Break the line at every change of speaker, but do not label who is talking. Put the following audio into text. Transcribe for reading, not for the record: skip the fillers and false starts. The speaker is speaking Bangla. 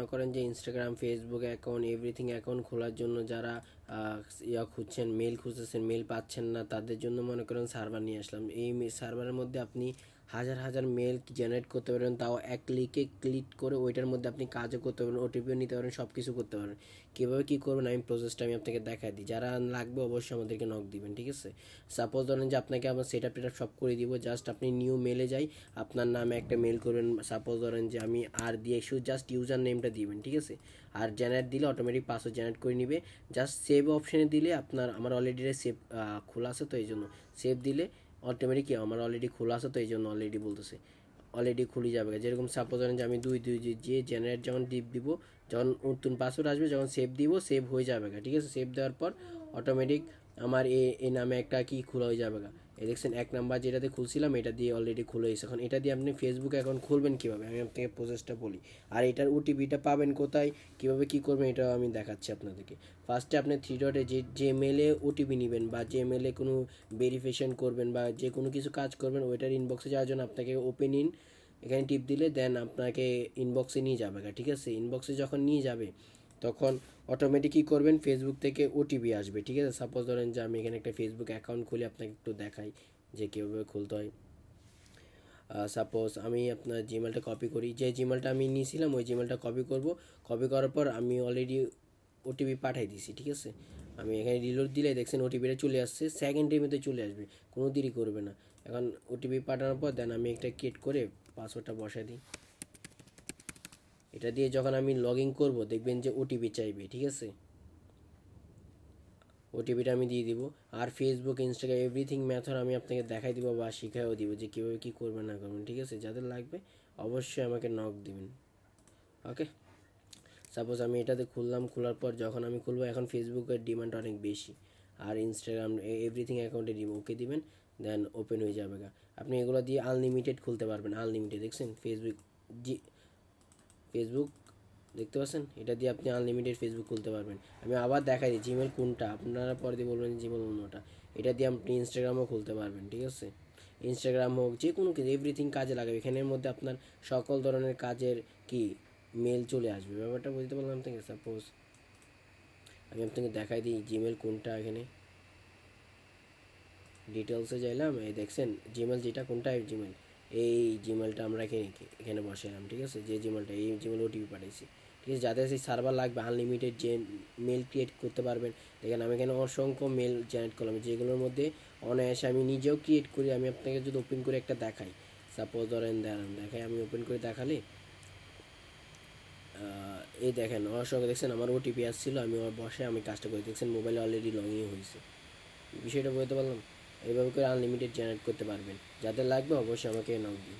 মনে করেন যে Instagram, Facebook account, everything account খোলার জন্য যারা খুঁজছেন, মেল খুঁজতেছেন, মেল পাচ্ছেন না, তাদের জন্য মনে করেন সার্ভার নিয়ে আসলাম। এই সার্ভারের মধ্যে আপনি হাজার হাজার মেল জেনারেট করতে পারেন, তাও এক ক্লিক করে ওইটার মধ্যে আপনি কাজও করতে পারেন, ওটিপিও নিতে পারেন, সব কিছু করতে পারেন। কীভাবে কী করবেন আমি প্রসেসটা আপনাকে দেখাই দিই। যারা লাগবে অবশ্যই আমাদেরকে নক দিবেন, ঠিক আছে? সাপোজ ধরেন যে আপনাকে আমার সেট আপ সব করে দিব, জাস্ট আপনি নিউ মেলে যাই, আপনার নামে একটা মেল করবেন। সাপোজ ধরেন যে আমি আর দিয়ে শুধু জাস্ট ইউজার নেমটা দিবেন, ঠিক আছে? আর জেনারেট দিলে অটোমেটিক পাসওয়ার্ড জেনারেট করে নিবে। জাস্ট সেভ অপশানে দিলে আপনার, আমার অলরেডি সেভ খোলা আছে তো এই জন্য সেভ দিলে অটোমেটিক আমার অলরেডি খোলা আছে তো এই জন্য অলরেডি বলতেছে অলরেডি খুলে যাবে। যেরকম সাপোজ ধরেন যে আমি যে জেনারেট যখন দিব, যখন নতুন পাসওয়ার্ড আসবে, যখন সেভ দিব, সেভ হয়ে যাবে, ঠিক আছে? সেভ দেওয়ার পর অটোমেটিক আমার এই নামে একটা কি খোলা হয়ে যাবে। এই দেখছেন 1 নাম্বার যেটাতে খুলছিলাম এটা দিয়ে অলরেডি খুলে গেছে। এখন এটা দিয়ে আপনি ফেসবুক অ্যাকাউন্ট খুলবেন কীভাবে আমি আপনাকে প্রসেসটা বলি। আর এটার ওটিপিটা পাবেন কোথায়, কীভাবে কী করবেন, এটাও আমি দেখাচ্ছি আপনাদেরকে। ফার্স্টে আপনি 3 ডটে যে মেলে ওটিপি নেবেন বা যে মেলে কোনো ভেরিফিকেশন করবেন বা যে কোনো কিছু কাজ করবেন, ওইটার ইনবক্সে যাওয়ার জন্য আপনাকে ওপেন ইন এখানে টিপ দিলে দেন আপনাকে ইনবক্সে নিয়ে যাবে, ঠিক আছে? ইনবক্সে যখন নিয়ে যাবে তখন অটোমেটিক কী করবেন, ফেসবুক থেকে ওটিপি আসবে, ঠিক আছে? সাপোজ ধরেন যে আমি এখানে একটা ফেসবুক অ্যাকাউন্ট খুলে আপনাকে একটু দেখাই যে কীভাবে খুলতে হয়। সাপোজ আমি আপনার জিমেলটা কপি করি, যে জিমেলটা আমি নিয়েছিলাম ওই জিমেলটা কপি করব। কপি করার পর আমি অলরেডি ওটিপি পাঠিয়ে দিছি, ঠিক আছে? আমি এখানে রিলোড দিলে দেখছেন ওটিপিটা চলে আসছে, সেকেন্ডের মধ্যে চলে আসবে, কোনো দেরি করবে না। এখন ওটিপি পাঠানোর পর দেন আমি একটা ক্রিয়েট করে পাসওয়ার্ডটা বসাই দিই। এটা দিয়ে যখন আমি লগ ইন করবো দেখবেন যে ওটিপি চাইবে, ঠিক আছে? ওটিপিটা আমি দিয়ে দিব। আর ফেসবুক, ইনস্টাগ্রাম এভরিথিং মেথড আমি আপনাকে দেখাই দিব বা শিখাইও দিব যে কীভাবে কী করবেন না করবেন, ঠিক আছে? যাদের লাগবে অবশ্যই আমাকে নক দিবেন, ওকে? সাপোজ আমি এটাতে খুললাম, খোলার পর যখন আমি খুলবো, এখন ফেসবুকের ডিমান্ড অনেক বেশি, আর ইনস্টাগ্রাম এভরিথিং অ্যাকাউন্টে ওকে দিবেন, দেন ওপেন হয়ে যাবে। আপনি এগুলো দিয়ে আনলিমিটেড খুলতে পারবেন, আনলিমিটেড। দেখছেন ফেসবুক দেখতে পাচ্ছেন, এটা দিয়ে আপনি আনলিমিটেড ফেসবুক খুলতে পারবেন। আমি আবার দেখাই দিই জিমেল কোনটা, আপনারা পরে দিয়ে বলবেন জিমেল অন্যটা। এটা দিয়ে আপনি ইনস্টাগ্রামও খুলতে পারবেন, ঠিক আছে? ইনস্টাগ্রাম হোক, যে কোনো কিছু এভরিথিং কাজে লাগাবে। এখানের মধ্যে আপনার সকল ধরনের কাজের কি মেল চলে আসবে। ব্যাপারটা বুঝতে পারলাম থেকে। সাপোজ আমি আপনাকে দেখাই দিই জিমেল কোনটা। এখানে ডিটেলসে যাইলাম, এই দেখছেন জিমেল যেটা কোনটা, জিমেল এই জিমেলটা আমরা এখানে বসালাম, ঠিক আছে? যে জিমেলটা, এই জিমেল ওটিপি পাঠাইছি, ঠিক আছে? যাদের সেই সার্ভার লাগবে আনলিমিটেড যে মেল ক্রিয়েট করতে পারবেন। দেখেন আমি এখানে অসংখ্য মেল জেনারেট করলাম, যেগুলোর মধ্যে অনায়াসে আমি নিজেও ক্রিয়েট করি। আমি আপনাকে যদি ওপেন করে একটা দেখাই, সাপোজ ধরেন দেখাই, আমি ওপেন করে দেখালে এই দেখেন অসংখ্য, দেখছেন আমার ওটিপি আসছিল, আমি বসে আমি কাজটা করে দেখছেন মোবাইলে অলরেডি লগ ইন হয়েছে। বিষয়টা বলতে পারলাম। এইভাবে করে আনলিমিটেড জেনারেট করতে পারবেন। যাদের লাগবে অবশ্যই আমাকে নক দিন।